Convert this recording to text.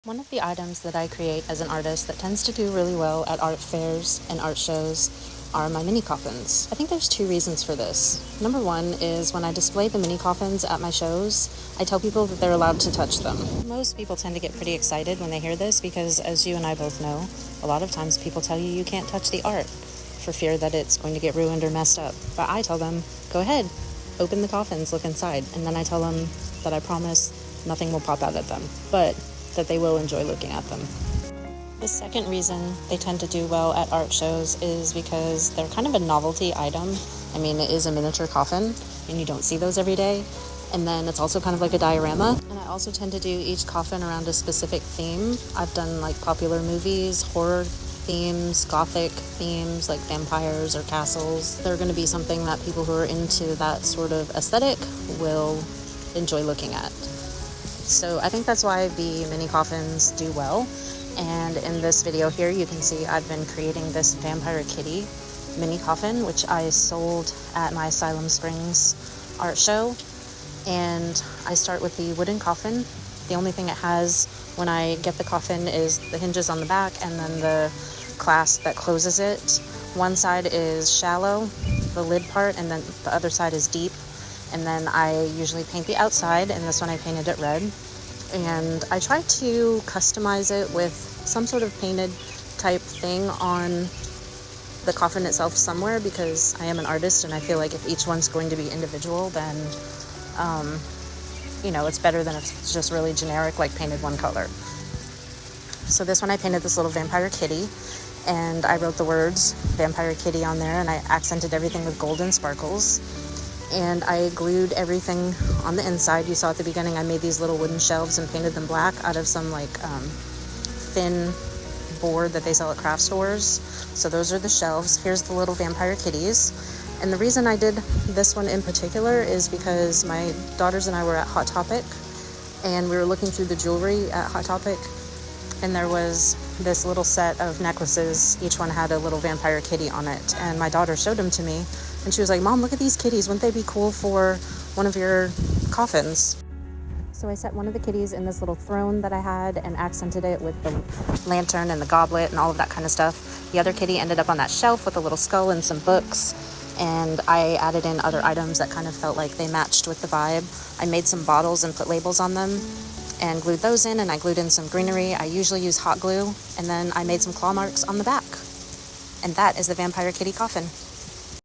One of the items that I create as an artist that tends to do really well at art fairs and art shows are my mini coffins. I think there's two reasons for this. Number one is when I display the mini coffins at my shows, I tell people that they're allowed to touch them. Most people tend to get pretty excited when they hear this because, as you and I both know, a lot of times people tell you can't touch the art for fear that it's going to get ruined or messed up. But I tell them, go ahead, open the coffins, look inside. And then I tell them that I promise nothing will pop out at them, but that they will enjoy looking at them. The second reason they tend to do well at art shows is because they're kind of a novelty item. I mean, it is a miniature coffin, and you don't see those every day. And then it's also kind of like a diorama. And I also tend to do each coffin around a specific theme. I've done like popular movies, horror themes, gothic themes, like vampires or castles. They're going to be something that people who are into that sort of aesthetic will enjoy looking at. So I think that's why the mini coffins do well. And in this video here, you can see I've been creating this Vampire Kitty mini coffin, which I sold at my Asylum Springs art show. And I start with the wooden coffin. The only thing it has when I get the coffin is the hinges on the back and then the clasp that closes it. One side is shallow, the lid part, and then the other side is deep. And then I usually paint the outside, and this one I painted it red. And I try to customize it with some sort of painted type thing on the coffin itself somewhere, because I am an artist and I feel like if each one's going to be individual, then, it's better than if it's just really generic, like painted one color. So this one I painted this little Vampire Kitty, and I wrote the words Vampire Kitty on there, and I accented everything with golden sparkles. And I glued everything on the inside. You saw at the beginning I made these little wooden shelves and painted them black out of some thin board that they sell at craft stores. So those are the shelves. Here's the little Vampire Kitties. And the reason I did this one in particular is because my daughters and I were at Hot Topic, and we were looking through the jewelry at Hot Topic, and there was this little set of necklaces. Each one had a little Vampire Kitty on it, and my daughter showed them to me. And she was like, Mom, look at these kitties. Wouldn't they be cool for one of your coffins? So I set one of the kitties in this little throne that I had and accented it with the lantern and the goblet and all of that kind of stuff. The other kitty ended up on that shelf with a little skull and some books. And I added in other items that kind of felt like they matched with the vibe. I made some bottles and put labels on them and glued those in, and I glued in some greenery. I usually use hot glue. And then I made some claw marks on the back. And that is the Vampire Kitty coffin.